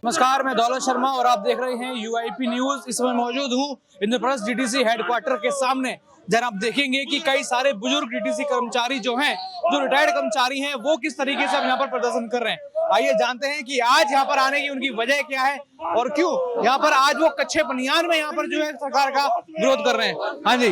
नमस्कार, मैं दौलत शर्मा और आप देख रहे हैं यूआईपी न्यूज। इस समय मौजूद हूँ इंद्रप्रस्थ डीटीसी हेडक्वार्टर के सामने, जहाँ आप देखेंगे कि कई सारे बुजुर्ग डीटीसी कर्मचारी जो हैं, जो रिटायर्ड कर्मचारी हैं, वो किस तरीके से अब यहाँ पर प्रदर्शन कर रहे हैं। आइए जानते हैं कि आज यहाँ पर आने की उनकी वजह क्या है और क्यों यहाँ पर आज वो कच्चे बनियान में यहाँ पर जो है सरकार का विरोध कर रहे हैं। हाँ जी,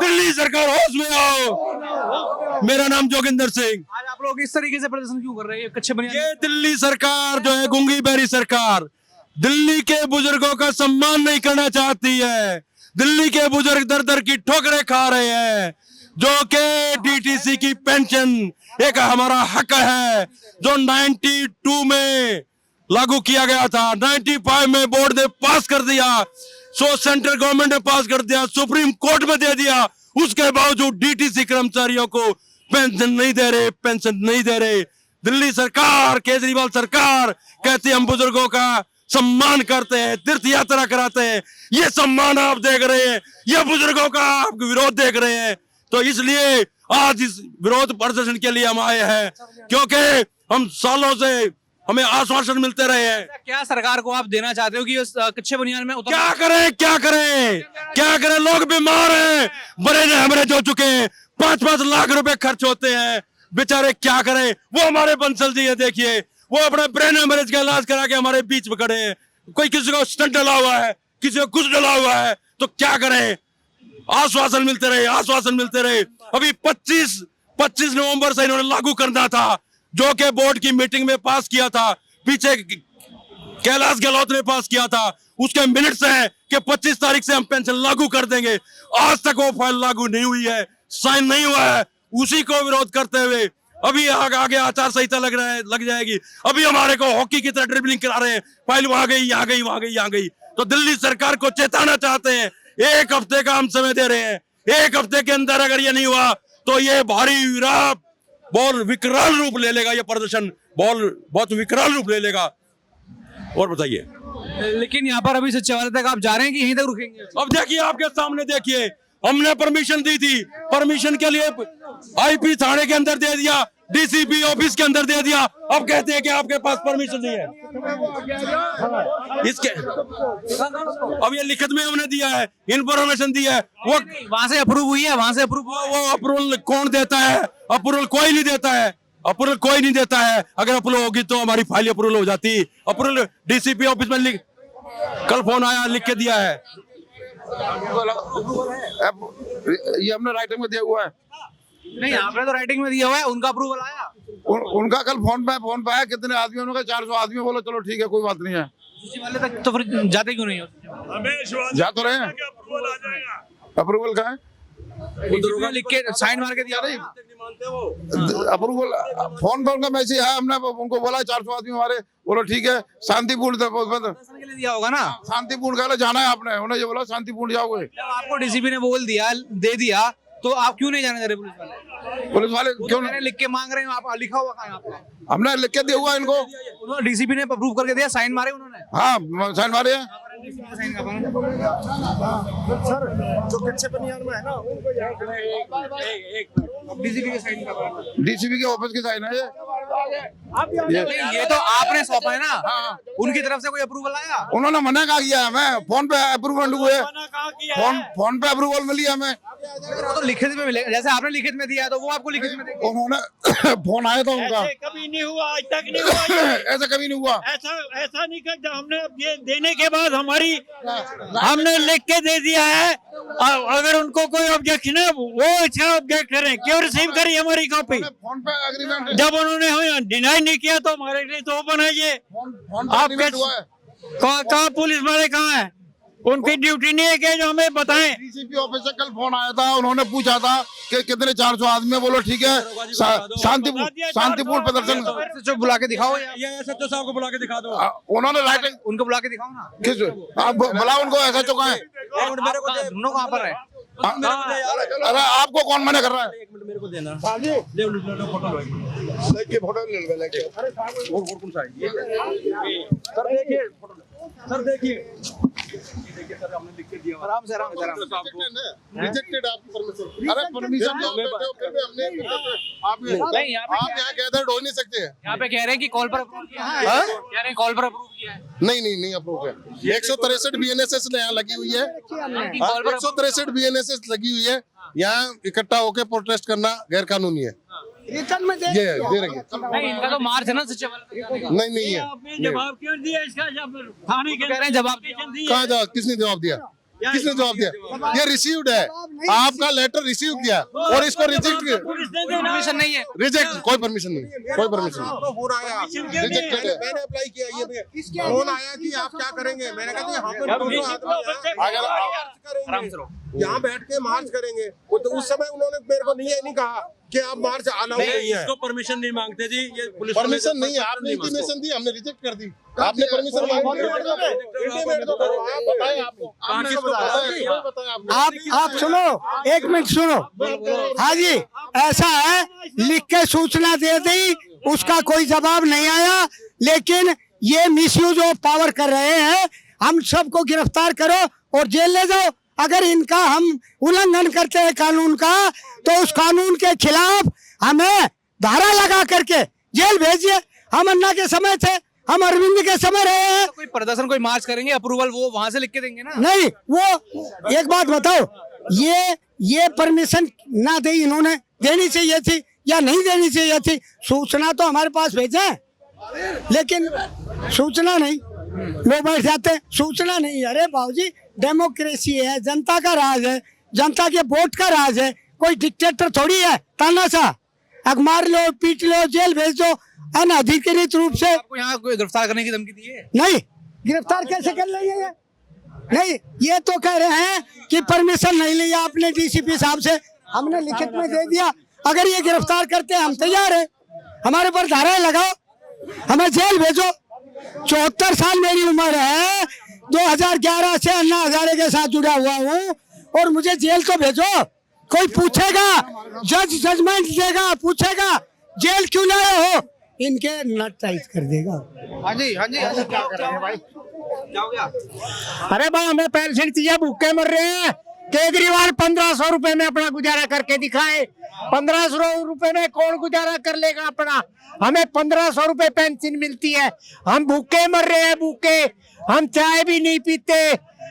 दिल्ली सरकार होश में आओ। मेरा नाम जोगिंदर सिंह। आज आप लोग इस तरीके से प्रदर्शन क्यों कर रहे हैं कच्चे बनियान? ये दिल्ली सरकार जो है, गूंगी बहरी सरकार, दिल्ली के बुजुर्गों का सम्मान नहीं करना चाहती है। दिल्ली के बुजुर्ग दर दर की ठोकरें खा रहे हैं, जो कि डीटीसी की पेंशन एक हमारा हक है, जो 92 में लागू किया गया था, 95 में बोर्ड ने पास कर दिया, सेंट्रल गवर्नमेंट ने पास कर दिया, सुप्रीम कोर्ट में दे दिया। उसके बावजूद डीटीसी कर्मचारियों को पेंशन नहीं दे रहे। दिल्ली सरकार, केजरीवाल सरकार कहती है हम बुजुर्गों का सम्मान करते हैं, तीर्थ यात्रा कराते हैं। ये सम्मान आप देख रहे हैं, ये बुजुर्गों का आप विरोध देख रहे हैं। तो इसलिए आज इस विरोध प्रदर्शन के लिए हम आए हैं, क्योंकि हम सालों से हमें आश्वासन मिलते रहे हैं। क्या सरकार को आप देना चाहते हो कि कच्चे बनियान में क्या करें? लोग बीमार हैं, बड़े हेमरेज हो चुके हैं, 5-5 लाख रुपए खर्च होते हैं, बेचारे क्या करें। वो हमारे बंसल जी है, देखिए, वो अपने ब्रेन हेमरेज का इलाज करा के हमारे बीच में खड़े हैं। कोई किसी को स्टंट डला हुआ है, किसी को कुछ डला हुआ है, तो क्या करें? आश्वासन मिलते रहे। अभी 25 नवंबर से इन्होंने लागू करना था, जो कि बोर्ड की मीटिंग में पास किया था, पीछे कैलाश गहलोत ने पास किया था। उसके मिनट्स हैं कि 25 तारीख से हम पेंशन लागू कर देंगे। आज तक वो फाइल लागू नहीं हुई है, साइन नहीं हुआ है। उसी को विरोध करते हुए अभी आगे आचार संहिता लग जाएगी। अभी हमारे को हॉकी की तरह ड्रिबलिंग करा रहे हैं, फाइल वहां गई, यहाँ गई। तो दिल्ली सरकार को चेताना चाहते हैं, 1 हफ्ते का हम समय दे रहे हैं। 1 हफ्ते के अंदर अगर ये नहीं हुआ तो ये भारी विकराल रूप ले लेगा। ये प्रदर्शन बहुत विकराल रूप ले लेगा। और बताइए। लेकिन यहाँ पर अभी सचिवालय तक आप जा रहे हैं कि यहीं तक रुकेंगे? अब देखिए, आपके सामने देखिए, हमने परमिशन दी थी, परमिशन के लिए आईपी थाने के अंदर दे दिया, डीसीपी ऑफिस के अंदर दे दिया। अब कहते हैं कि आपके पास परमिशन नहीं है। इसके अब ये लिखित में हमने दिया है, इंफॉर्मेशन दी है। वो वहां से अप्रूव हुई है, वो अप्रूवल कौन देता है? अप्रूवल कोई नहीं देता है। अगर अप्रूवल होगी तो हमारी फाइल अप्रूवल हो जाती। अप्रूवल डीसीपी ऑफिस में कल फोन आया, लिख के दिया है। ये हमने राइटिंग में दिया हुआ है। नहीं, आपने तो राइटिंग में दिया हुआ है, उनका अप्रूवल आया। उनका कल फोन पे आया, कितने आदमी? उन्होंने 400 आदमी। बोलो चलो ठीक है, कोई बात नहीं है। सचिवालय तक तो फिर जाते क्यों नहीं हो? जा तो रहे हैं। अप्रूवल का है, लिख के साइन मार के दिया। नहीं अप्रूवल फोन पर उनका मैसेज है, हमने उनको बोला 400 आदमी हमारे। बोलो ठीक है, शांतिपूर्ण के लिए दिया होगा ना। शांतिपूर्ण कहला जाना है आपने, उन्हें ये बोला शांतिपूर्ण जाओगे। जब आपको डीसीपी ने दे दिया तो आप क्यों नहीं जाने दे रहे? पुलिस वाले क्यों नहीं लिख के मांग रहे हैं? आप लिखा हुआ कहाँ है? हमने लिख के दिया हुआ इनको। डीसीपी ने अप्रूव करके दिया, साइन मारे उन्होंने। हाँ, साइन मारे हैं। सर जो कच्चे बनियान में है ना, उनको डीसीपी के साइन का, डीसीपी के ऑफिस की साइन है ये तो आपने सौंपा है ना। हाँ। उनकी तरफ से कोई अप्रूवल आया? उन्होंने मना कहा किया हमें, फोन पे अप्रूवल हुए, फोन पे अप्रूवल मिली हमें। तो लिखित में मिलेगा, जैसे आपने लिखित में दिया तो वो आपको लिखित में देंगे। उन्होंने फोन आया था उनका। कभी नहीं हुआ, आज तक नहीं हुआ। ऐसा कभी नहीं हुआ। ऐसा नहीं कर, जब हमने ये देने के बाद हमने लिख के दे दिया है। अगर उनको कोई ऑब्जेक्शन है, वो अच्छा ऑब्जेक्ट करें, क्यों रिसीव करी हमारी कॉपी? फोन पे एग्रीमेंट, जब उन्होंने हमें डिनाई नहीं किया तो हमारे लिए तो ओपन है ये। एग्रीमेंट हुआ है। कहाँ पुलिस वाले कहाँ हैं? उनकी ड्यूटी नहीं है कि जो हमें बताएं। डीसीपी ऑफिस से कल फोन आया था, उन्होंने पूछा था कि कितने 400 आदमी है। बोलो ठीक है, शांतिपूर्ण प्रदर्शन। जो बुला के दिखाओ, SHO साहब को बुला के दिखा दो। उन्होंने राइटिंग, उनको बुला के दिखाओ ना। किस आप बुलाओ उनको, SHO कहाँ है? दोनों कहाँ पर है? अरे आपको कौन मना कर रहा है? 1 मिनट मेरे को देना। फोटो सर देखिए ठीक है सर, हमने लिख के दिया। आराम से रिजेक्टेड आपकी परमिशन। अरे परमिशन तो फिर भी हमने आप नहीं, यहाँ पे यहाँ गैदर्ड हो नहीं सकते हैं। यहाँ पे कह रहे हैं कि कॉल पर अप्रूव किया है, कह रहे हैं कॉल पर अप्रूव किया है। नहीं अप्रूव है। 163 BNSS यहाँ लगी हुई है, कॉल पर 163 BNSS लगी हुई है। यहाँ इकट्ठा होकर प्रोटेस्ट करना गैर कानूनी है। रिटर्न में ये दे रही है। नहीं, इनका तो मार्च है ना सचिव नहीं है। आपने जवाब क्यों दिया इसका? जब थाने के कह रहे हैं जवाब कहाँ जवाब? किसने जवाब दिया? किसने जवाब दिया? ये रिसीव्ड है, आपका लेटर रिसीव किया और इसको रिजेक्ट किया। परमिशन नहीं है। रिजेक्ट, कोई परमिशन नहीं, कोई परमिशन नहीं। फोन आया, रिजेक्टेड है। मैंने अप्लाई किया, ये फोन आया कि आप क्या करेंगे। मैंने कहा यहाँ पर दोनों आदमी अगर आराम से रहो। यहाँ बैठ के मार्च करेंगे। वो तो उस समय उन्होंने मेरे को नहीं कहा कि आप मार्च अलाउ नहीं है। इसको परमिशन नहीं मांगते जी, ये पुलिस परमिशन नहीं है, आपने इंटीमेशन दी, हमने रिजेक्ट कर दी। आपने परमिशन आप सुनो, एक मिनट सुनो। हाँ जी, ऐसा है, लिख के सूचना दे दी, उसका कोई जवाब नहीं आया, लेकिन ये मिसयूज ऑफ पावर कर रहे हैं। हम सबको गिरफ्तार करो और जेल ले जाओ। अगर इनका हम उल्लंघन करते हैं कानून का, तो उस कानून के खिलाफ हमें धारा लगा करके जेल भेजिए। हम अन्ना के समय थे, हम अरविंद के समय रहे हैं। तो कोई प्रदर्शन, कोई मार्च करेंगे, अप्रूवल वो वहां से लिख के देंगे ना। नहीं, वो एक बात बताओ, ये परमिशन ना दी इन्होंने, देनी चाहिए थी या नहीं देनी चाहिए थी? सूचना तो हमारे पास भेजे, लेकिन सूचना नहीं। लोग बैठ जाते हैं, सूचना नहीं। अरे बाबूजी, डेमोक्रेसी है, जनता का राज है, जनता के वोट का राज है। कोई डिक्टेटर थोड़ी है तानाशाह। अब मार लो, पीट लो, जेल भेज दो अनधिकृत रूप से। आपको यहाँ कोई गिरफ्तार करने की धमकी दी है? नहीं, गिरफ्तार कैसे कर लेंगे ये? नहीं, ये तो कह रहे हैं कि परमिशन नहीं लिया आपने डीसीपी साहब से, हमने लिखित में दे दिया। अगर ये गिरफ्तार करते हैं, हम तैयार हैं। हमारे पर धाराएं लगाओ, हमें जेल भेजो। 74 साल मेरी उम्र है, 2011 से अन्ना हजारे के साथ जुड़ा हुआ हूँ, और मुझे जेल तो भेजो। कोई पूछेगा, जज जजमेंट देगा, पूछेगा जेल क्यों लाए हो, इनके नट टाइट कर देगा। हाँ जी, क्या कर रहे हैं भाई? क्या हो गया? अरे भाई, हमें पेंशन चाहिए, भूखे मर रहे हैं। केजरीवाल 1500 रुपए में अपना गुजारा करके दिखाए। 1500 रुपए में कौन गुजारा कर लेगा अपना? हमें 1500 रुपए पेंशन मिलती है, हम भूखे मर रहे हैं, भूखे। हम चाय भी नहीं पीते,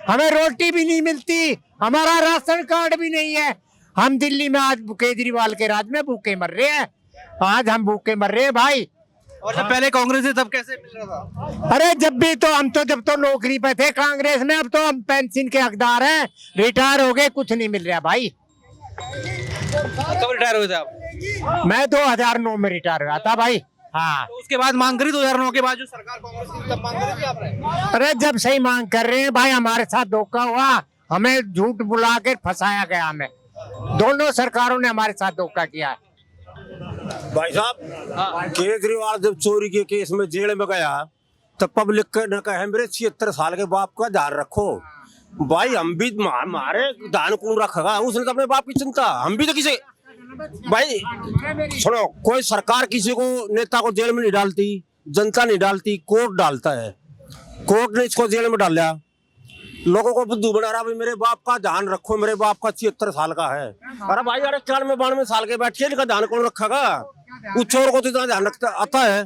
हमें रोटी भी नहीं मिलती, हमारा राशन कार्ड भी नहीं है। हम दिल्ली में आज केजरीवाल के राज में भूखे मर रहे हैं। आज हम भूखे मर रहे हैं भाई। और जब पहले कांग्रेस थी तब कैसे मिल रहा था? अरे जब तो नौकरी पे थे कांग्रेस में, अब तो हम पेंशन के हकदार हैं। रिटायर हो गए, कुछ नहीं मिल रहा भाई। कब रिटायर हुए थे आप? मैं 2009 में रिटायर हुआ था भाई। हाँ, तो उसके बाद मांग करी 2009 के बाद जो सरकार कांग्रेस की, तब मांग करी थी आपने? अरे जब सही मांग कर रहे हैं भाई, हमारे साथ धोखा हुआ, हमें झूठ बुला के फंसाया गया। हमें दोनों सरकारों ने हमारे साथ धोखा किया है। भाई साहब, केजरीवाल जब चोरी के केस में जेल में गया, तब पब्लिक ने कहा मेरे 76 साल के बाप का ध्यान रखो। भाई हम भी, हमारे ध्यान कौन रखेगा? उसने तो अपने बाप की चिंता, हम भी तो किसी। भाई सुनो, कोई सरकार किसी को, नेता को जेल में नहीं डालती, जनता नहीं डालती, कोर्ट डालता है। कोर्ट ने इसको जेल में डाल दिया, लोगों को बुद्धू बना रहा। भाई मेरे बाप का ध्यान रखो, मेरे बाप का 76 साल का है। अरे भाई, अरे 94 साल के बैठिए, इनका ध्यान कौन रखेगा? उस चोर को तो इतना ध्यान रखता आता है,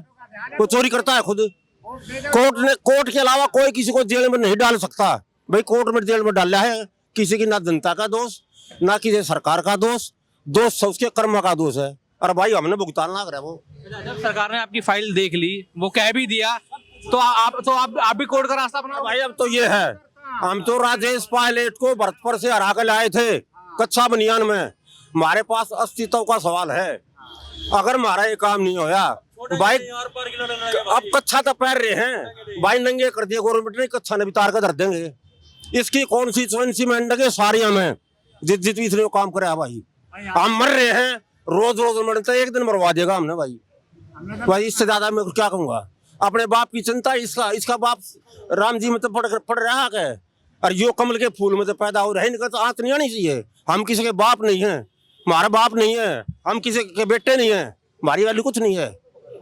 वो चोरी करता है खुद। कोर्ट के अलावा कोई किसी को जेल में नहीं डाल सकता। भाई कोर्ट में जेल में डाला है, किसी की ना जनता का दोष, ना किसी सरकार का दोष उसके कर्म का दोष है। अरे भाई हमने भुगतान ना करा। वो जब सरकार ने आपकी फाइल देख ली, वो कह भी दिया, तो आप भी कोर्ट का रास्ता अपना। भाई अब तो ये है, हम तो राजेश पायलट को भरतपुर से हरा कर लाए थे कच्चा बनियान में। हमारे पास अस्तित्व का सवाल है। अगर हमारा ये काम नहीं होया भाई, अब कच्चा तो पैर रहे हैं भाई, नंगे कर दिए गवर्नमेंट ने, कच्चा ने भी तार कर धर देंगे। इसकी कॉन्स्टिट्यूएंसी में अंडे सारिया में जित इसने काम करे भाई। हम मर रहे हैं, रोज मरते, एक दिन मरवा देगा हमने भाई। इससे ज्यादा मैं क्या कहूँगा? अपने बाप की चिंता, इसका बाप राम जी में तो पड़ रहा है, और यो कमल के फूल में तो पैदा हो रहे हैं। तो आंत नहीं आनी चाहिए। हम किसी के बाप नहीं है, हमारा बाप नहीं है, हम किसी के बेटे नहीं है, हमारी वाली कुछ नहीं है।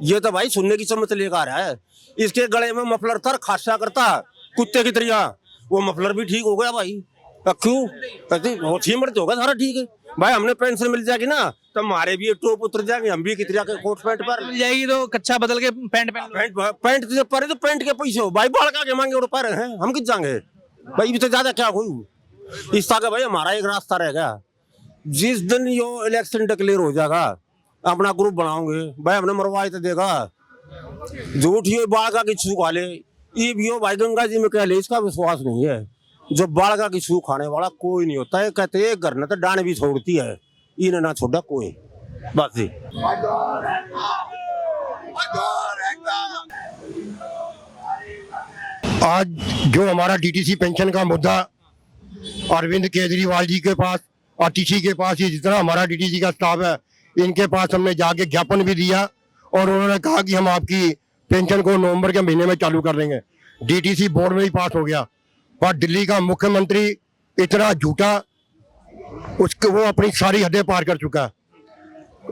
ये तो भाई सुनने की समझ लेकर आ रहा है। इसके गले में मफलर था, खासा करता कुत्ते की तरह, वो मफलर भी ठीक हो गया भाई। क्यों कहते होती मर्द होगा सारा ठीक है भाई। हमने पेंशन मिल जाएगी ना तो हमारे भी टोप उतर जाएंगे, हम भी कितने के कोट पैंट पर मिल जाएगी तो कच्चा बदल के पैंट पहन लो। पैंट तुझे परे तो पैंट के पैसे हो भाई, बाढ़ का मांगे और पर हैं हम किस जाएंगे भाई। भी तो ज्यादा क्या हुई इस का भाई। हमारा एक रास्ता रहेगा, जिस दिन यो इलेक्शन डिक्लेयर हो जाएगा अपना ग्रुप बनाओगे भाई, हमने मरवाई तो देगा। झूठ ये बाढ़ का किसी खा ले, ये भी हो भाई गंगा जी में कह ले, इसका विश्वास नहीं है। जो बाढ़ का किसी खाने वाला कोई नहीं होता है। कहते हैं घर ने तो डांड भी छोड़ती है, इन्हें ना छोड़ा कोई। बस ही आज जो हमारा डीटीसी पेंशन का मुद्दा अरविंद केजरीवाल जी के पास और टीसी के पास, ये जितना हमारा डीटीसी का स्टाफ है इनके पास हमने जाके ज्ञापन भी दिया और उन्होंने कहा कि हम आपकी पेंशन को नवंबर के महीने में चालू कर देंगे। डीटीसी बोर्ड में ही पास हो गया, पर दिल्ली का मुख्यमंत्री इतना झूठा, उसके वो अपनी सारी हदें पार कर चुका है।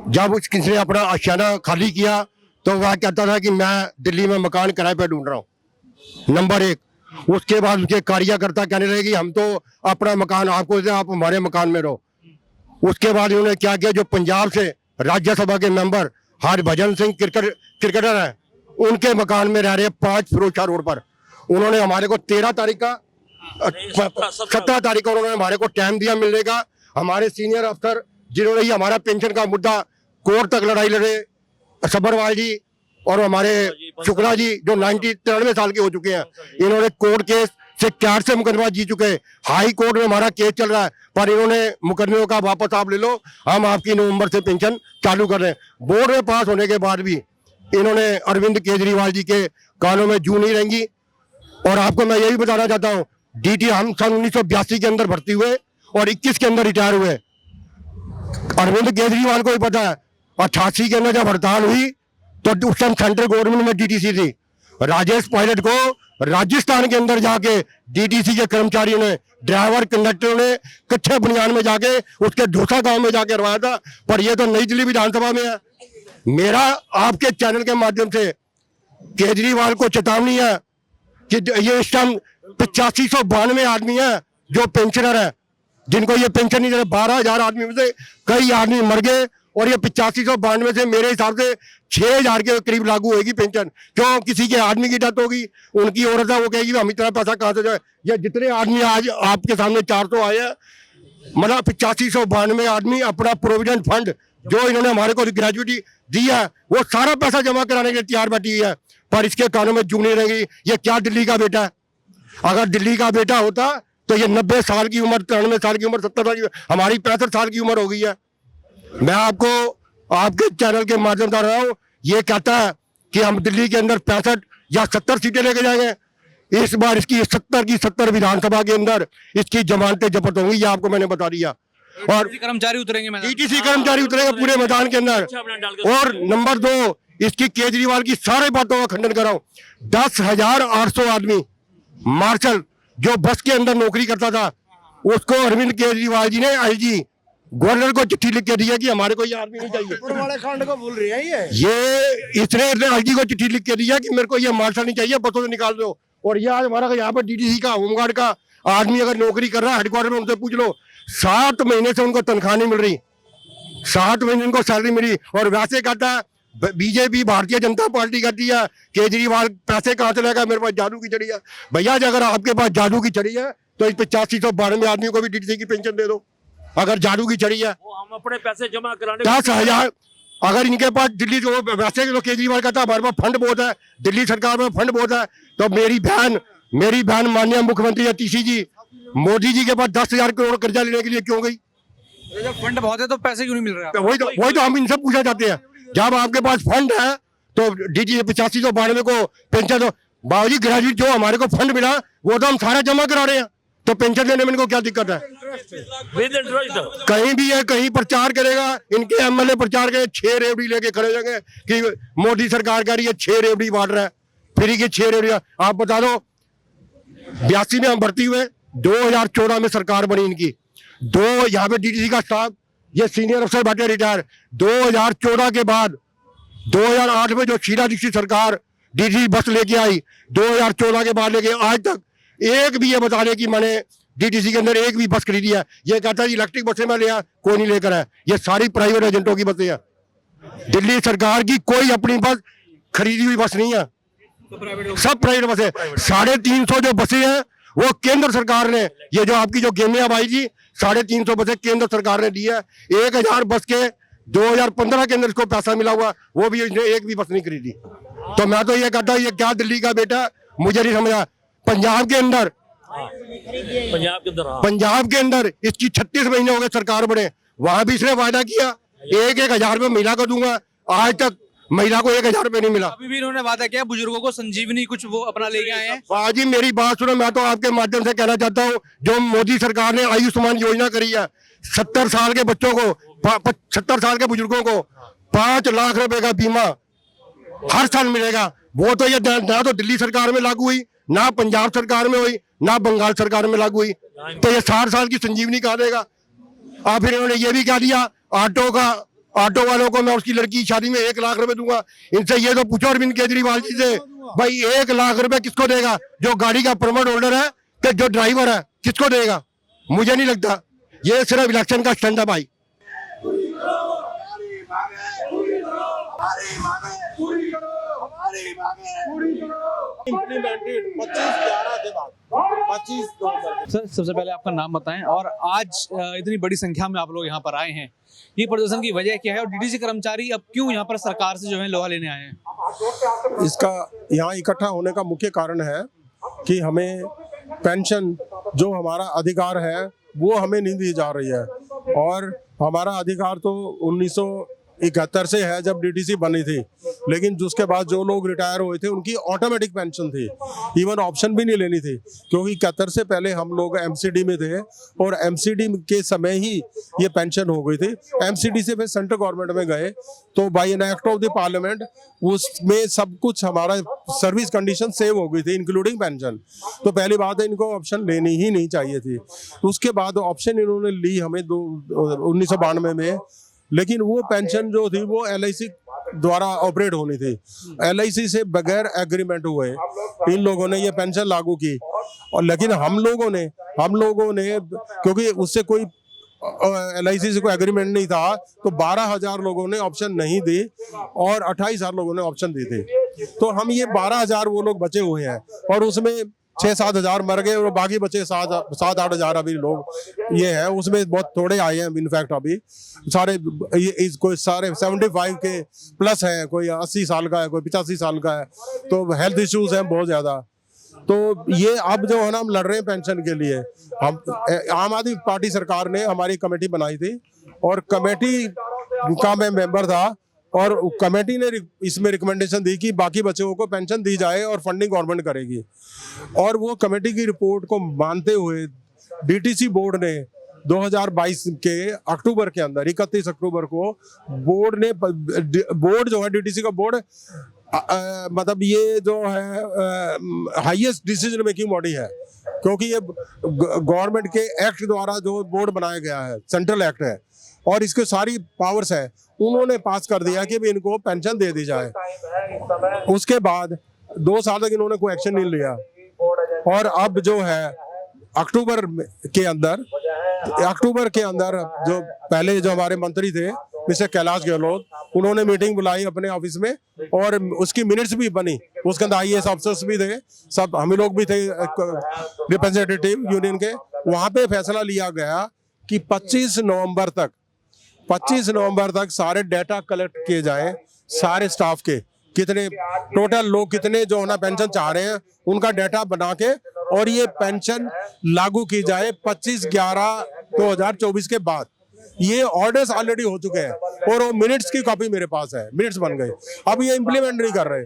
जब उसने अपना आशियाना खाली किया तो वह कहता था कि मैं दिल्ली में मकान किराए पे ढूंढ रहा हूँ, नंबर एक। उसके बाद उसके कार्यकर्ता कहने लगे कि हम तो अपना मकान आपको दे, आप हमारे मकान में रहो। उसके बाद उन्होंने क्या किया, जो पंजाब से राज्यसभा के मेंबर हरभजन सिंह क्रिकेटर हैं, उनके मकान में रह रहे 5 फिरोजशाह रोड पर। उन्होंने हमारे को 17 तारीख को उन्होंने हमारे को टाइम दिया मिलने का। हमारे सीनियर अफसर जिन्होंने ही हमारा पेंशन का मुद्दा कोर्ट तक लड़ाई लड़े, सब्बरवाल जी और हमारे शुक्ला जी जो 93 साल के हो चुके हैं, इन्होंने कोर्ट केस से 4 से मुकदमा जीत चुके हैं। हाई कोर्ट में हमारा केस चल रहा है, पर इन्होंने मुकदमे का वापस आप ले लो, हम आपकी नवंबर से पेंशन चालू कर रहे हैं। बोर्ड में पास होने के बाद भी इन्होंने अरविंद केजरीवाल जी के कानों में जू नहीं रहेंगी। और आपको मैं यही बताना चाहता हूँ, डीटी हम सन 1982 के अंदर भर्ती हुए और 21 के अंदर रिटायर हुए। अरविंद केजरीवाल को ही पता है 88 के अंदर जब हड़ताल हुई तो उस टाइम सेंट्रल गवर्नमेंट में डीटीसी थी। राजेश पायलट को राजस्थान के अंदर जाके डीटीसी के कर्मचारियों ने, ड्राइवर कंडक्टरों ने कच्चे बुनियाद में जाके उसके ढोसा गांव में जाके करवाया था, पर ये तो नई दिल्ली विधानसभा में है। मेरा आपके चैनल के माध्यम से केजरीवाल को चेतावनी है कि ये इस टाइम 8592 आदमी है जो पेंशनर है, जिनको ये पेंशन नहीं दे रहे। 12,000 आदमी में से कई आदमी मर गए और ये 8592 से मेरे हिसाब से 6,000 के करीब लागू होगी पेंशन। क्यों? किसी के आदमी की डेथ होगी, उनकी औरत है, वो कहेगी हम इतना पैसा कहाँ से जाए। ये जितने आदमी आज आपके सामने 400 आए हैं, मतलब 8592 आदमी अपना प्रोविडेंट फंड जो इन्होंने हमारे को ग्रेजुएटी दी है वो सारा पैसा जमा कराने के लिए तैयार बैठी हुई है, पर इसके कानों में जू नहीं रहेगी। ये क्या दिल्ली का बेटा है? अगर दिल्ली का बेटा होता तो ये 90 साल की उम्र, 93 साल की उम्र, 70 साल की, हमारी 65 साल की उम्र हो गई है। मैं आपको आपके चैनल के माध्यम से रहा हूँ, ये कहता है कि हम दिल्ली के अंदर 65 या 70 सीटें लेके जाएंगे। इस बार इसकी 70 की 70 विधानसभा के अंदर इसकी जमानतें जब्त होंगी, ये आपको मैंने बता दिया। और कर्मचारी उतरेंगे, डीटीसी कर्मचारी उतरेंगे पूरे मैदान के अंदर। और नंबर 2, इसकी केजरीवाल की सारी बातों का खंडन कर रहा हूँ। 10,800 आदमी मार्शल जो बस के अंदर नौकरी करता था, उसको अरविंद केजरीवाल जी ने आईजी गवर्नर को चिट्ठी लिख के दिया कि हमारे को ये आदमी नहीं चाहिए। वाले खंड को भूल रही है ये इसने आईजी को चिट्ठी लिख के दिया कि मेरे को ये मार्शल नहीं चाहिए, बसों से निकाल दो। और ये आज हमारा यहाँ पर डीटीसी का, होमगार्ड का आदमी अगर नौकरी कर रहा है हेडक्वार्टर में, उनसे पूछ लो, 7 महीने से उनको तनख्वाह नहीं मिल रही, 7 महीने उनको सैलरी मिली। और वैसे कहता है बीजेपी भारतीय जनता पार्टी कहती है केजरीवाल पैसे कहाँ से लेगा, मेरे पास जादू की छड़ी है। भैया अगर आपके पास जादू की छड़ी है तो इस 8592 आदमी को भी डीटीसी की पेंशन दे दो। अगर जादू की छड़ी है, हम अपने पैसे जमा कराने 10,000 अगर इनके पास दिल्ली जो वैसे तो केजरीवाल कहता है हमारे पास फंड बहुत है, दिल्ली सरकार में फंड बहुत है, तो मेरी बहन माननीय मुख्यमंत्री टीसी जी मोदी जी के पास 10,000 करोड़ कर्जा लेने के लिए क्यों गई? जब फंड बहुत है तो पैसे क्यों नहीं मिल रहे? वही तो हम इनसे पूछना चाहते हैं। जब आपके पास फंड है तो डीटी 8592 को पेंशन दो। बाबूजी ग्रेजुएट जो हमारे को फंड मिला वो तो हम सारा जमा करा रहे हैं, तो पेंशन देने में इनको क्या दिक्कत है? कहीं भी है, कहीं प्रचार करेगा, इनके एमएलए प्रचार करे, 6 रेवड़ी लेके खड़े जाएंगे कि मोदी सरकार कह रही है 6 रेवड़ी बांट रहा है, फ्री की 6 रेवड़ी। आप बता दो 82 में हम भर्ती हुए, 2014 में सरकार बनी इनकी, यहाँ पे डीटीसी का स्टाफ, ये सीनियर अफसर बैठे रिटायर। 2014 के बाद 2008 में जो शीला दीक्षित सरकार डीटीसी बस लेके आई, 2014 के बाद लेके आज तक एक भी ये बता दे कि मैंने डीटीसी के अंदर एक भी बस खरीदी है। ये कहता है इलेक्ट्रिक बसें मैं लिया, कोई नहीं लेकर है। ये सारी प्राइवेट एजेंटों की बसें हैं। दिल्ली सरकार की कोई अपनी बस खरीदी हुई बस नहीं है, सब प्राइवेट बसें। 350 जो बसें हैं वो केंद्र सरकार ने, ये जो आपकी जो गेमिया भाई जी 350 बसें केंद्र सरकार ने दी है। 1000 बस के 2015 के अंदर इसको पैसा मिला हुआ, वो भी इसने एक भी बस नहीं खरीदी। तो मैं तो ये कहता हूँ ये क्या दिल्ली का बेटा, मुझे नहीं समझा। पंजाब के अंदर पंजाब के अंदर इसकी 36 महीने हो गए सरकार बने, वहां भी इसने वायदा किया 1,000 रुपये महिला को दूंगा, आज तक महिला को 1,000 रुपये नहीं मिला। अभी भी इन्होंने वादा किया बुजुर्गों को संजीवनी कुछ वो अपना लेके आए हैं। बाजी मेरी बात सुनो, मैं तो आपके माध्यम से कहना चाहता हूँ, जो मोदी सरकार ने आयुष्मान योजना करी है, 70 साल के बच्चों को 70 साल के बुजुर्गों को 5 लाख रुपए का बीमा हर साल मिलेगा। वो तो ये ना तो दिल्ली सरकार में लागू हुई, ना पंजाब सरकार में हुई, ना बंगाल सरकार में लागू हुई। तो ये 60 साल की संजीवनी कहा देगा। और फिर इन्होंने ये भी कह दिया ऑटो वालों को मैं उसकी लड़की की शादी में 1 लाख रुपए दूंगा। इनसे ये तो पूछो अरविंद केजरीवाल जी से, भाई 1 लाख रुपए किसको देगा? जो गाड़ी का परमिट होल्डर है कि जो ड्राइवर है, किसको देगा? मुझे नहीं लगता। ये सिर्फ इलेक्शन का स्टंट है भाई। इम्प्लीमेंटेड 25/11 के बाद 25 नवंबर। सर सबसे पहले आपका नाम बताएं और आज इतनी बड़ी संख्या में आप लोग यहाँ पर आए हैं, ये प्रदर्शन की वजह क्या है और डीटीसी कर्मचारी अब क्यों यहाँ पर सरकार से जो है लोहा लेने आए हैं? इसका यहाँ इकट्ठा होने का मुख्य कारण है कि हमें पेंशन जो हमारा अधिकार है वो हमें नहीं दी जा रही है। और हमारा अधिकार तो 1971 से है जब डीटीसी बनी थी, लेकिन उसके बाद जो लोग रिटायर हुए थे उनकी ऑटोमेटिक पेंशन थी, इवन ऑप्शन भी नहीं लेनी थी, क्योंकि 71 से पहले हम लोग एमसीडी में थे और एमसीडी के समय ही ये पेंशन हो गई थी। एमसीडी से फिर सेंट्रल गवर्नमेंट में गए तो by an act of the parliament उसमें सब कुछ हमारा सर्विस कंडीशन सेव हो गई थी इंक्लूडिंग पेंशन। तो पहली बात है इनको ऑप्शन लेनी ही नहीं चाहिए थी। उसके बाद ऑप्शन इन्होंने ली हमें 1992 में, लेकिन वो पेंशन जो थी वो एलआईसी द्वारा ऑपरेट होनी थी। एलआईसी से बगैर एग्रीमेंट हुए इन लोगों ने ये पेंशन लागू की। और लेकिन हम लोगों ने क्योंकि उससे कोई एलआईसी से कोई एग्रीमेंट नहीं था, तो 12,000 लोगों ने ऑप्शन नहीं दी और 28,000 लोगों ने ऑप्शन दी थी। तो हम ये 12,000 वो लोग बचे हुए हैं और उसमें 6-7 हजार मर गए और बाकी बचे 7-8 हजार अभी लोग ये है। उसमें बहुत थोड़े आए हैं इनफैक्ट अभी सारे कोई सारे 75 के प्लस हैं, कोई 80 साल का है, कोई 85 साल का है, तो हेल्थ इश्यूज हैं बहुत ज्यादा। तो ये अब जो है ना हम लड़ रहे हैं पेंशन के लिए। हम आम आदमी पार्टी सरकार ने हमारी कमेटी बनाई थी और कमेटी का मैं मेंबर था और कमेटी ने इसमें रिकमेंडेशन दी कि बाकी बच्चों को पेंशन दी जाए और फंडिंग गवर्नमेंट करेगी। और वो कमेटी की रिपोर्ट को मानते हुए डीटीसी बोर्ड ने 2022 के अक्टूबर के अंदर 31 अक्टूबर को बोर्ड जो है डीटीसी का बोर्ड मतलब ये जो है हाईएस्ट डिसीजन मेकिंग बॉडी है, क्योंकि ये गवर्नमेंट के एक्ट द्वारा जो बोर्ड बनाया गया है, सेंट्रल एक्ट है और इसके सारी पावर्स है, उन्होंने पास कर दिया कि भी इनको पेंशन दे दी जाए। उसके बाद 2 साल तक इन्होंने कोई एक्शन नहीं लिया और अब जो है अक्टूबर के अंदर जो पहले जो हमारे मंत्री थे मिस्टर कैलाश गहलोत, उन्होंने मीटिंग बुलाई अपने ऑफिस में और उसकी मिनट्स भी बनी। उसके अंदर आईएएस अफसर्स भी थे, सब हम लोग भी थे रिप्रेजेंटेटिव यूनियन के। वहां पे फैसला लिया गया कि 25 नवंबर तक सारे डाटा कलेक्ट किए जाए, सारे स्टाफ के कितने टोटल लोग कितने जो है ना पेंशन चाह रहे हैं उनका डाटा बना के और ये पेंशन लागू की जाए 25/11/2024 के बाद। ये ऑर्डर्स ऑलरेडी हो चुके हैं और वो मिनट्स की कॉपी मेरे पास है, मिनट्स बन गए। अब ये इम्प्लीमेंट नहीं कर रहे।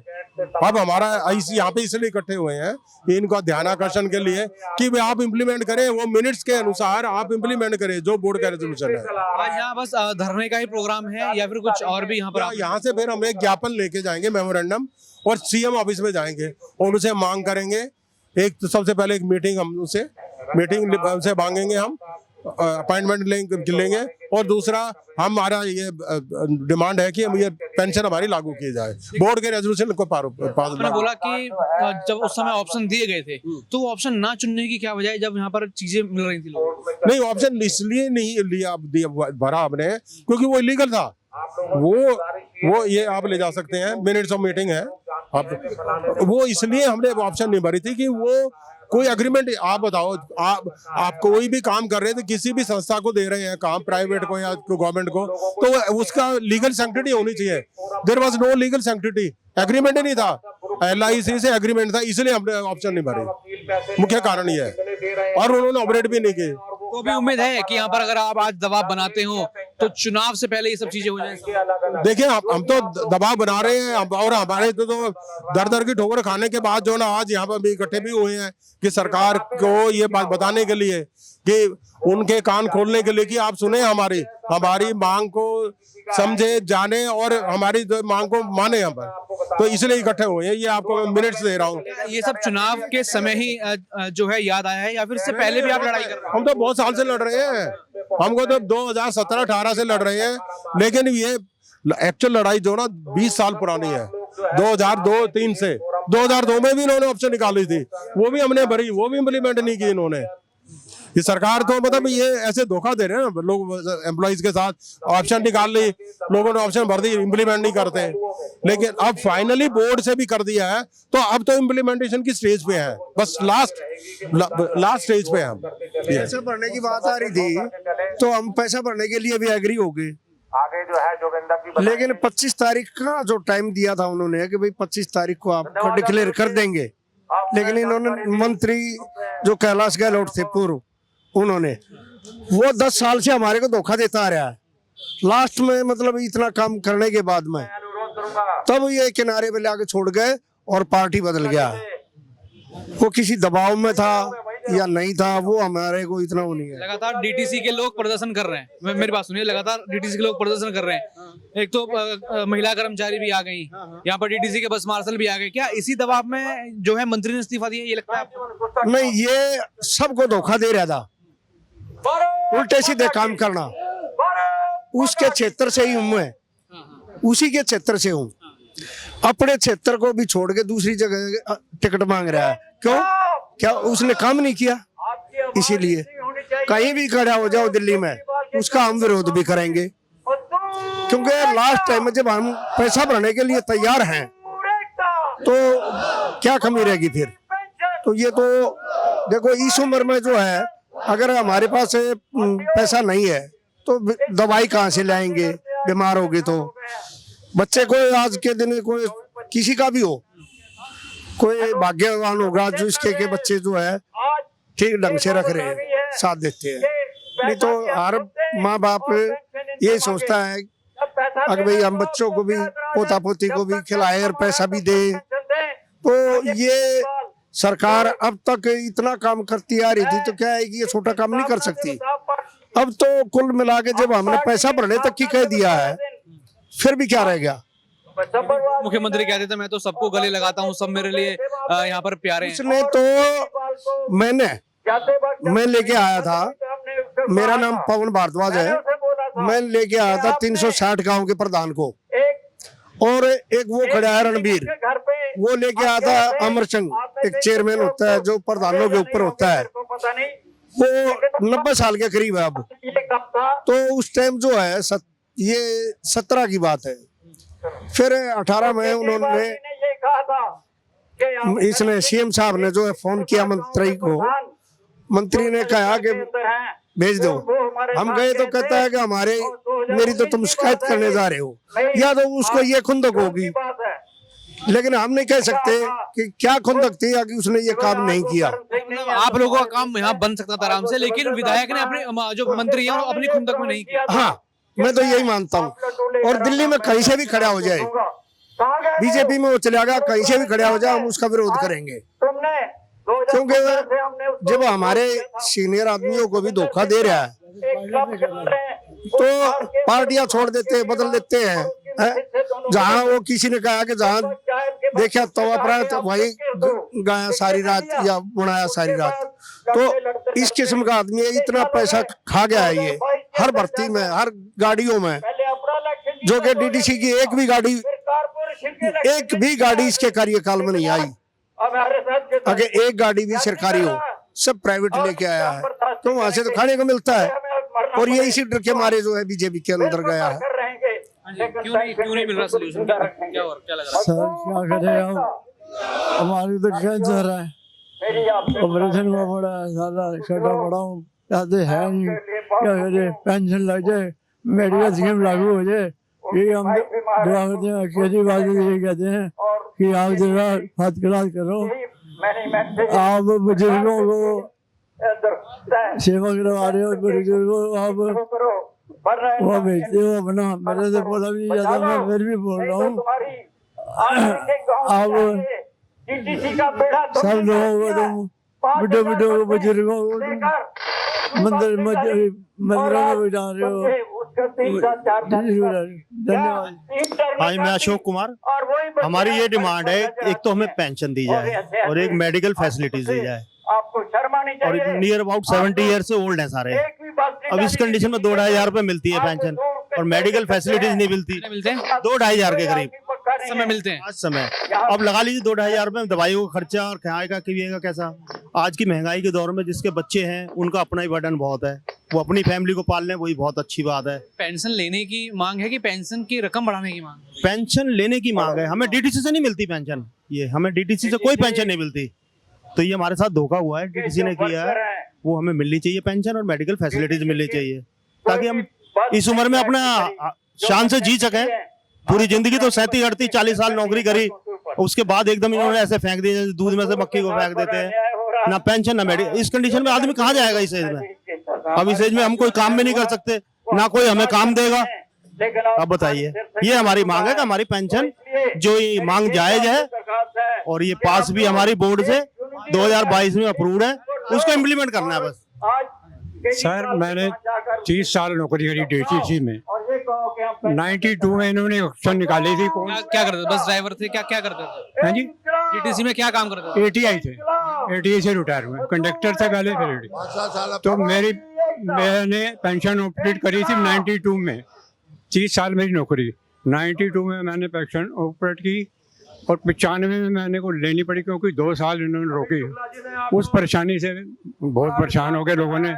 अब हमारा यहाँ पे इसलिए इकट्ठे हुए हैं इनका ध्यान आकर्षण के लिए कि आप इम्प्लीमेंट करें, वो मिनट्स के अनुसार आप इम्प्लीमेंट करें जो बोर्ड का रेजोल्यूशन है। आज यहाँ बस धरने का ही प्रोग्राम है या फिर कुछ और भी यहाँ पर? यहाँ से फिर हम एक ज्ञापन लेके जाएंगे मेमोरेंडम और सीएम ऑफिस में जाएंगे और उनसे मांग करेंगे। एक तो सबसे पहले एक मीटिंग हम उनसे मांगेंगे हम अपॉइंटमेंट लेंगे और दूसरा हमारा ये डिमांड है कि हम ये पेंशन हमारी लागू की जाए, बोर्ड के रेजोल्यूशन को आपने बोला कि जब उस समय ऑप्शन दिए गए थे तो ऑप्शन ना चुनने की क्या वजह है जब यहाँ पर चीजें मिल रही थी लोगों को? नहीं, ऑप्शन इसलिए नहीं भरा आपने क्योंकि वो इलीगल था। वो ये आप ले जा सकते हैं, मिनट्स ऑफ मीटिंग है। अब वो इसलिए हमने ऑप्शन नहीं भरी थी कि वो कोई एग्रीमेंट, आप बताओ, आप कोई भी काम कर रहे थे, किसी भी संस्था को दे रहे हैं काम, प्राइवेट को या गवर्नमेंट को, तो उसका लीगल सैंक्टिटी होनी चाहिए। There was no legal sanctity, agreement ही नहीं था, LIC से एग्रीमेंट था, इसलिए हमने ऑप्शन नहीं भरे, मुख्य कारण ये है। और उन्होंने ऑपरेट भी नहीं की। तो भी उम्मीद है कि यहाँ पर अगर आप आज दबाव बनाते हो तो चुनाव से पहले ये सब चीजें हो जाएंगी। देखिए हम तो दबाव बना रहे हैं और हमारे तो दर की ठोकर खाने के बाद जो ना आज यहाँ पर भी इकट्ठे भी हुए हैं कि सरकार को ये बात बताने के लिए कि उनके कान खोलने के लिए कि आप सुने हमारी मांग को समझे, जाने और हमारी मांग को माने यहाँ पर, तो इसलिए इकट्ठे हुए हैं। ये आपको मैं मिनट्स दे रहा हूँ। ये सब चुनाव के समय ही जो है याद आया है या फिर इससे पहले भी आप लड़ाई कर रहे हैं? हम तो बहुत साल से लड़ रहे हैं, हमको तो 2017-18 से लड़ रहे हैं, लेकिन ये एक्चुअल लड़ाई जो ना 20 साल पुरानी है, 2002-3 से। 2002 में भी इन्होंने ऑप्शन निकाली थी, वो भी हमने भरी, वो भी इम्प्लीमेंट नहीं की इन्होंने। ये सरकार तो मतलब ये ऐसे धोखा दे रहे हैं ना लोग, एम्प्लॉइज के साथ ऑप्शन निकाल ली, लोगों ने ऑप्शन भर दी, इम्प्लीमेंट नहीं करते। लेकिन अब फाइनली बोर्ड से भी कर दिया है, तो अब तो इम्प्लीमेंटेशन की स्टेज पे है, बस लास्ट स्टेज पे है हम। पैसा भरने की बात आ रही थी तो हम पैसा भरने के लिए भी एग्री हो गए, लेकिन 25 तारीख का जो टाइम दिया था उन्होंने कि भाई 25 तारीख को आपको डिक्लेयर कर देंगे, लेकिन इन्होंने मंत्री जो कैलाश गहलोत थे पूर्व, उन्होंने वो 10 साल से हमारे को धोखा देता आ रहा है। लास्ट में मतलब इतना काम करने के बाद में तब ये किनारे पे लाके छोड़ गए और पार्टी बदल गया। वो किसी दबाव में था या नहीं था, वो हमारे को इतना वो नहीं है। लगातार DTC के लोग प्रदर्शन कर रहे हैं, मेरी बात सुनिए, लगातार DTC के लोग प्रदर्शन कर रहे हैं। एक तो महिला कर्मचारी भी आ गई, यहाँ पर DTC के बस मार्शल भी आ गए। क्या इसी दबाव में जो है मंत्री ने इस्तीफा दिया, ये लगता है आपको? नहीं, ये सबको धोखा दे रहा था, उल्टे सीधे काम करना। उसके क्षेत्र से ही हूँ मैं, उसी के क्षेत्र से हूँ, अपने क्षेत्र को भी छोड़ के दूसरी जगह टिकट मांग रहा है। क्यों? क्या उसने काम नहीं किया? इसीलिए कहीं भी खड़ा हो जाओ दिल्ली में, उसका हम विरोध भी करेंगे, क्योंकि लास्ट टाइम में जब हम पैसा भरने के लिए तैयार हैं तो क्या कमी रहेगी फिर? तो ये तो देखो, इस उम्र में जो है अगर हमारे पास पैसा नहीं है तो दवाई कहाँ से लाएंगे? बीमार होगी तो बच्चे को आज के दिन कोई किसी का भी हो, कोई भाग्यवान होगा जो इसके के बच्चे जो है ठीक ढंग से रख रहे हैं, साथ देते हैं। नहीं तो हर माँ बाप ये सोचता है अगर भाई हम बच्चों को भी, पोता पोती को भी खिलाए और पैसा भी दे। तो ये सरकार अब तक इतना काम करती आ रही थी, तो क्या है कि ये छोटा काम नहीं कर सकती। अब तो कुल मिला के जब हमने पैसा भरने तक की कह दिया है, फिर भी क्या रह गया? मुख्यमंत्री कहते थे मैं तो सबको गले लगाता हूँ, सब मेरे लिए यहाँ पर प्यारे हैं। इसने तो मैं लेके आया था, मेरा नाम पवन भारद्वाज है, मैं लेके आया था 360 गांव के प्रधान को, और एक वो खड़ा है रणबीर, वो लेके आया था अमरचंद, एक चेयरमैन होता है जो प्रधानों के ऊपर होता है, वो 90 साल के करीब है अब। तो उस टाइम जो है ये 17 की बात है। फिर 18 में उन्होंने, इसने CM साहब ने जो है फोन किया मंत्री को, मंत्री ने कहा कि भेज दो। हम गए तो कहता है कि मेरी तो तुम शिकायत करने जा रहे हो, या तो उसको ये खुंदक होगी, लेकिन हम नहीं कह सकते कि क्या खुंदक थी या कि उसने ये काम नहीं किया। आप लोगों का काम यहाँ बन सकता था आराम से, लेकिन विधायक ने अपने जो मंत्री है अपनी खुंदक में नहीं किया। हाँ, मैं तो यही मानता हूँ। और दिल्ली में कहीं से भी खड़ा हो जाए, बीजेपी में वो चला गया, कहीं से भी खड़ा हो जाए, हम उसका विरोध करेंगे, क्योंकि जब हमारे सीनियर आदमियों को भी धोखा दे रहा है तो पार्टियां छोड़ देते हैं, बदल देते हैं। जहाँ वो किसी ने कहा कि जहाँ देखा तवा पर तो वही गाया सारी रात या बुनाया सारी रात। तो इस किस्म का आदमी है, इतना पैसा खा गया है ये हर भर्ती में, हर गाड़ियों में, जो कि डीडीसी की एक भी गाड़ी इसके कार्यकाल में नहीं आई। अगर एक गाड़ी भी सरकारी हो, सब प्राइवेट लेके आया है, तो वहां से तो खाने को मिलता है, और ये इसी डर के मारे जो है बीजेपी के अंदर गया है। क्यों नहीं मिल रहा सोल्यूशन? क्या लग रहा है? सर क्या करें हम, हमारी तो कैंसर है, ऑपरेशन हुआ पड़ा है, सारा छोटा बड़ा हूँ, पैसे है नहीं, क्या करें, पेंशन लग जाए, मेडिकल स्कीम लागू हो जाए, ये हम दुआ करते हैं। केजरीवाल जी ये कहते हैं कि आप जरा फर्स्ट क्लास करो, आप बुजुर्गों को सेवा करवा रहे हो, बुजुर्गों को आप वो भेजते हो अपना, मेरे से बोला भी नहीं जाता, मैं फिर भी बोल रहा हूँ, आप सब लोगों को तुम बुढ़े को बुजुर्गों को मंदिरों में बिठा रहे हो। धन्यवाद। हाँ, मैं अशोक कुमार। हमारी ये डिमांड है, एक तो हमें पेंशन दी जाए और एक मेडिकल फैसिलिटीज दी जाए, और नियर अबाउट 70 ईयर से ओल्ड है सारे। अब इस कंडीशन में 2-2.5 रुपए मिलती है पेंशन, और मेडिकल फैसिलिटीज नहीं मिलती। 2-2.5 के करीब समय मिलते हैं आज समय। अब लगा लीजिए 2-2.5 रुपए में दवाइयों का खर्चा और खाएगा पिएगा कैसा। आज की महंगाई के दौर में जिसके बच्चे हैं उनका अपना ही बर्डन बहुत है, वो अपनी फैमिली को पाल लें, वही बहुत अच्छी बात है। पेंशन लेने की मांग है कि पेंशन की रकम बढ़ाने की मांग? पेंशन लेने की मांग है, हमें डीटीसी से नहीं मिलती पेंशन, ये हमें डीटीसी से कोई पेंशन नहीं मिलती, तो ये हमारे साथ धोखा हुआ है, डीटीसी ने किया है। वो हमें मिलनी चाहिए पेंशन, और मेडिकल फैसिलिटीज मिलनी चाहिए, ताकि हम इस उम्र में अपना शान से जी सकें। पूरी जिंदगी तो 37-38-40 साल नौकरी करी, उसके बाद एकदम इन्होंने ऐसे फेंक दिया जैसे दूध में से मक्खी को फेंक देते हैं। ना पेंशन ना मेडिकल, इस कंडीशन में आदमी कहाँ जाएगा इस एज में? अब इस एज में हम कोई काम भी नहीं कर सकते, ना कोई हमें काम देगा। अब बताइए, ये हमारी मांग है कि हमारी पेंशन जो ये मांग जायज है, और ये पास भी हमारी बोर्ड से 2022 में अप्रूव्ड है, उसको इम्प्लीमेंट करना है बस। सर मैंने 30 साल नौकरी करी डीटीसी में, 92 में इन्होंने ऑप्शन निकाली थी। क्या करते थे? बस ड्राइवर थे? क्या करते थे? हाँ जी, डीटीसी में क्या काम करते थे? ATI थे, ATI से रिटायर हुए, कंडक्टर से पहले फिर तो मैंने पेंशन ऑपरेट करी थी 92 में। 30 साल मेरी नौकरी, 92 में मैंने पेंशन ऑपरेट की, और 95 में मैंने को लेनी पड़ी, क्योंकि 2 साल इन्होंने रोकी। उस परेशानी से बहुत परेशान हो गए लोगों ने,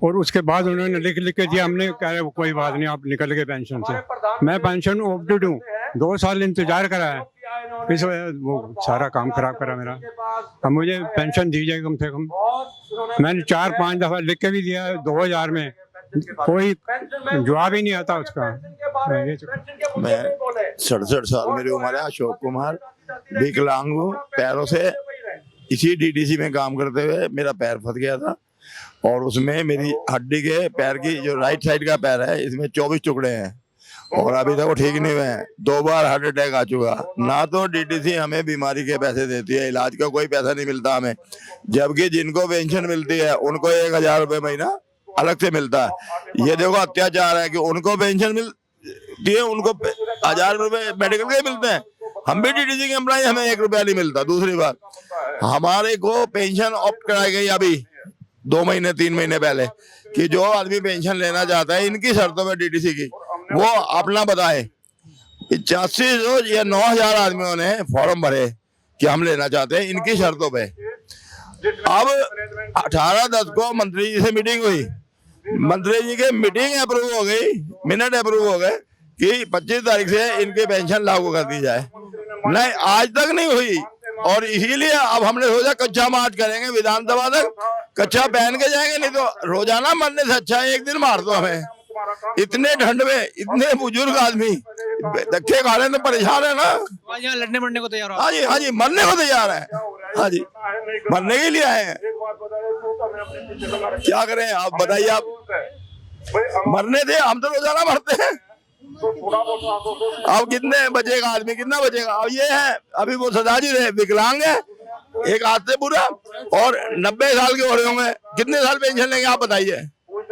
और उसके बाद उन्होंने लिख के दिया, हमने कहा कोई बात नहीं, आप निकल गए पेंशन से। मैं पेंशन ऑपरेट हूँ, 2 साल इंतजार करा है, इस वजह वो सारा काम खराब करा मेरा। अब मुझे पेंशन दी जाए कम से कम। मैंने 4-5 दफा लिख के भी दिया 2000 में, कोई जवाब ही नहीं आता उसका। मैं 67 साल मेरी उम्र है, अशोक कुमार, विकलांग हूँ पैरों से। इसी डीटीसी में काम करते हुए मेरा पैर फंस गया था, और उसमें मेरी हड्डी के पैर की जो राइट साइड का पैर है, इसमें 24 टुकड़े हैं, और अभी तक वो ठीक नहीं हुए हैं। 2 बार हार्ट अटैक आ चुका। ना तो डीटीसी हमें बीमारी के पैसे देती है, इलाज का कोई पैसा नहीं मिलता हमें, जबकि जिनको पेंशन मिलती है उनको 1000 रुपये महीना अलग से मिलता है। ये देखो अत्याचार है कि उनको पेंशन मिलती है, उनको 1000 रुपये मेडिकल के मिलते हैं। हम भी डीटीसी के एम्प्लॉय, हमें 1 रुपया नहीं मिलता। दूसरी बात, हमारे को पेंशन ऑप्ट कराई गई अभी 2 महीने 3 महीने पहले, कि जो आदमी पेंशन लेना चाहता है इनकी शर्तों में डीटीसी की, वो अपना बताए। 85 या 9000 आदमियों ने फॉर्म भरे कि हम लेना चाहते हैं इनकी शर्तों पे। अब 18/10 को मंत्री जी से मीटिंग हुई, मंत्री जी के मीटिंग अप्रूव हो गई, मिनट अप्रूव हो गए कि 25 तारीख से इनकी पेंशन लागू कर दी जाए। नहीं, आज तक नहीं हुई, और इसीलिए अब हमने सोचा कच्चा मार्च करेंगे विधानसभा तक, कच्चा पहन के जाएंगे, नहीं तो रोजाना मरने से अच्छा है एक दिन मार दो हमें। इतने ठंड में इतने बुजुर्ग आदमी धक्के खा रहे हैं, तो परेशान है ना। यहाँ लड़ने मरने को तैयार हो? हाँ जी, हाँ जी, मरने को तैयार है। हाँ जी, मरने के लिए आए हैं। क्या करें आप बताइए, आप मरने थे, हम तो रोजाना मरते हैं। अब कितने बचेगा आदमी, कितना बचेगा? अब ये है, अभी वो सदा जी रहे, विकलांग है, एक हाथ से पूरा, और 90 साल के हो रहे होंगे, कितने साल पेंशन लेंगे आप बताइए?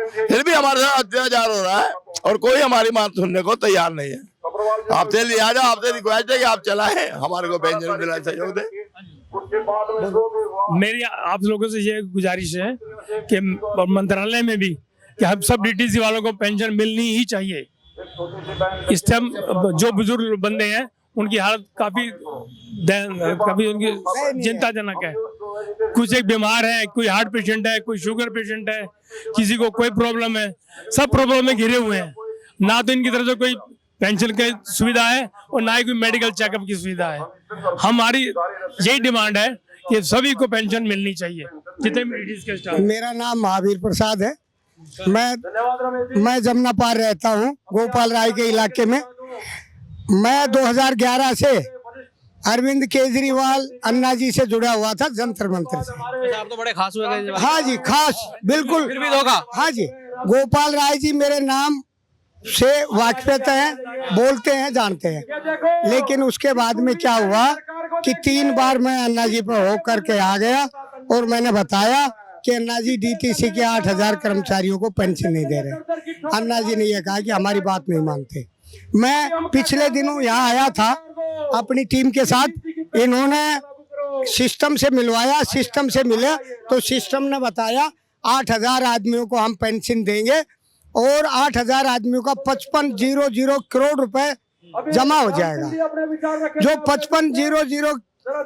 फिर भी हमारे साथ अत्याचार हो रहा है, और कोई हमारी बात सुनने को तैयार नहीं है। आपसे लिहाजा आपसे रिक्वेस्ट है कि आप चलाएं, हमारे को पेंशन दिलाने सहयोग दें। मेरी आप लोगों से ये गुजारिश है कि मंत्रालय में भी कि हम सब डीटीसी वालों को पेंशन मिलनी ही चाहिए। इस टाइम जो बुजुर्ग बंदे हैं उनकी हालत काफी उनकी चिंताजनक है। कुछ एक बीमार है, कोई हार्ट पेशेंट है, कोई शुगर पेशेंट है, किसी को कोई प्रॉब्लम है, सब प्रॉब्लम में घिरे हुए हैं। ना तो इनकी तरफ से कोई पेंशन की सुविधा है और ना ही कोई मेडिकल चेकअप की सुविधा है। हमारी यही डिमांड है कि सभी को पेंशन मिलनी चाहिए, जितने भी डीटीसी के स्टाफ। मेरा नाम महावीर प्रसाद है। मैं जमुना पार रहता हूँ, गोपाल राय के इलाके में। मैं 2011 से अरविंद केजरीवाल अन्ना जी से जुड़ा हुआ था, जंतर मंत्र से। आप तो बड़े खास हुए। हाँ जी, खास, बिल्कुल। फिर भी धोखा। हाँ जी, गोपाल राय जी मेरे नाम से वाकिफ हैं, बोलते हैं, जानते हैं। लेकिन उसके बाद में क्या हुआ कि 3 बार मैं अन्ना जी पर हो करके आ गया और मैंने बताया कि अन्ना जी डीटीसी के 8000 कर्मचारियों को पेंशन नहीं दे रहे। अन्ना जी ने यह कहा कि हमारी बात नहीं मानते। मैं पिछले दिनों यहाँ आया था अपनी टीम के साथ। इन्होंने सिस्टम से मिलवाया, सिस्टम से मिले तो सिस्टम ने बताया 8000 आदमियों को हम पेंशन देंगे और 8000 आदमियों का 5500 करोड़ रुपए जमा हो जाएगा। जो 5500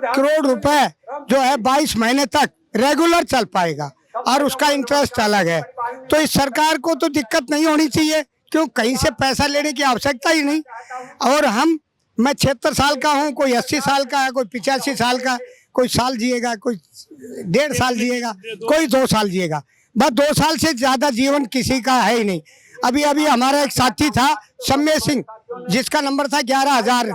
करोड़ रुपए जो है 22 महीने तक रेगुलर चल पाएगा और उसका इंटरेस्ट अलग है। तो इस सरकार को तो दिक्कत नहीं होनी चाहिए, क्यों कहीं से पैसा लेने की आवश्यकता ही नहीं। और मैं 76 साल का हूँ, कोई 80 साल का है, कोई 85 साल का, कोई साल जिएगा, कोई 1.5 साल जिएगा, कोई 2 साल जिएगा। बस 2 साल से ज्यादा जीवन किसी का है ही नहीं। अभी हमारा एक साथी था सम्मेय सिंह, जिसका नंबर था 11000,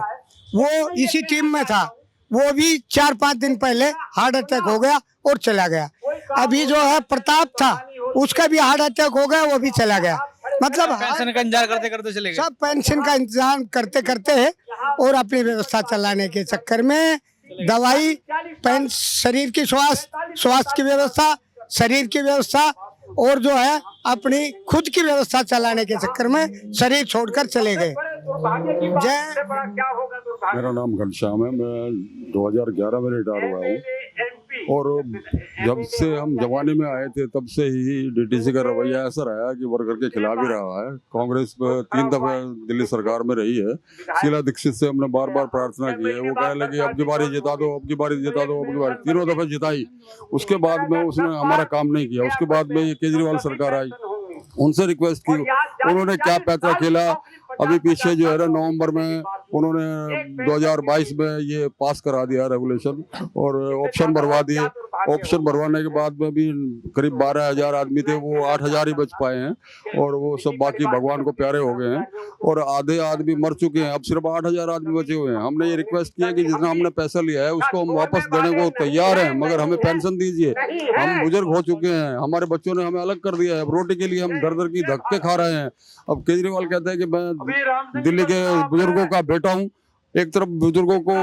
वो इसी टीम में था। वो भी 4-5 दिन पहले हार्ट अटैक हो गया और चला गया। अभी जो है प्रताप था, उसका भी हार्ट अटैक हो गया, वो भी चला गया। मतलब पेंशन का इंतजार करते करते चले गए। सब पेंशन का इंतजाम करते करते है और अपनी व्यवस्था चलाने के चक्कर में दवाई, शरीर की स्वास्थ्य की व्यवस्था, शरीर की व्यवस्था और जो है अपनी खुद की व्यवस्था चलाने के चक्कर में शरीर छोड़कर चले गए। मेरा नाम घनश्याम है। मैं 2011 में रिटायर हुआ हूँ और जब से हम जवानी में आए थे तब से ही डीटीसी का रवैया ऐसा रहा कि वर्कर के खिलाफ ही रहा है। कांग्रेस 3 दफे दिल्ली सरकार में रही है। शीला दीक्षित से हमने बार बार प्रार्थना की है, वो कह रहे कि अब की बारी जिता दो, अब की बारी जिता दो, अब की बारी। 3 दफे जिताई, उसके बाद में उसने हमारा काम नहीं किया। उसके बाद में ये केजरीवाल सरकार आई, उनसे रिक्वेस्ट की, उन्होंने क्या पैसा खेला। अभी पीछे जो है ना नवंबर में उन्होंने 2022 में ये पास करा दिया रेगुलेशन और ऑप्शन भरवा दिए। ऑप्शन भरवाने के बाद में भी करीब 12000 आदमी थे, वो 8000 ही बच पाए हैं और वो सब बाकी भगवान को प्यारे हो गए हैं और आधे आदमी मर चुके हैं। अब सिर्फ 8000 आदमी बचे हुए हैं। हमने ये रिक्वेस्ट किया कि जितना हमने पैसा लिया है उसको हम वापस देने को तैयार हैं, मगर हमें पेंशन दीजिए। हम बुजुर्ग हो चुके हैं, हमारे बच्चों ने हमें अलग कर दिया है। रोटी के लिए हम दर दर की धक्के खा रहे हैं। अब केजरीवाल कहते हैं कि मैं दिल्ली के बुजुर्गों का बेटा हूँ। एक तरफ बुजुर्गों को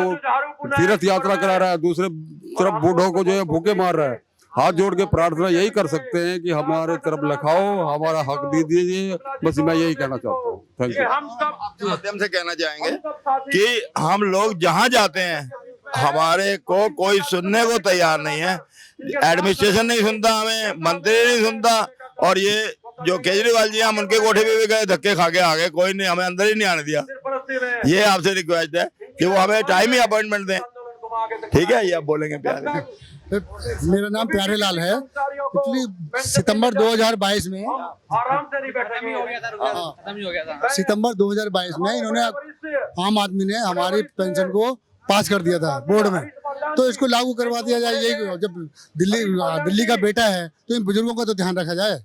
तीर्थ यात्रा करा रहा है, दूसरे तरफ बूढ़ों को जो है भूखे मार रहा है। हाथ जोड़ के प्रार्थना यही कर सकते हैं कि हमारे तरफ लिखाओ, हमारा हक दे दीजिए। बस मैं यही कहना चाहता हूँ। Thank you. माध्यम से कहना चाहेंगे कि हम लोग जहाँ जाते हैं हमारे को कोई सुनने को तैयार नहीं है। एडमिनिस्ट्रेशन नहीं सुनता, हमें मंत्री नहीं सुनता। और ये जो केजरीवाल जी, हम उनके कोठे पे भी गए, धक्के खा के आ गए, कोई नहीं, हमें अंदर ही नहीं आने दिया। ये आपसे रिक्वेस्ट है कि वो हमें टाइम ही अपॉइंटमेंट दें। ठीक है, ये आप बोलेंगे प्यारे। मेरा नाम प्यारे लाल है। पिछली सितंबर 2022 में सितंबर 2022 में इन्होंने आम आदमी ने हमारी पेंशन को पास कर दिया था बोर्ड में, तो इसको लागू करवा दिया जाए। यही जब दिल्ली का बेटा है तो इन बुजुर्गों का तो ध्यान रखा जाए।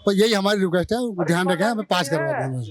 पर यही हमारी रिक्वेस्ट है, ध्यान रखें, हमें पास करवा दें।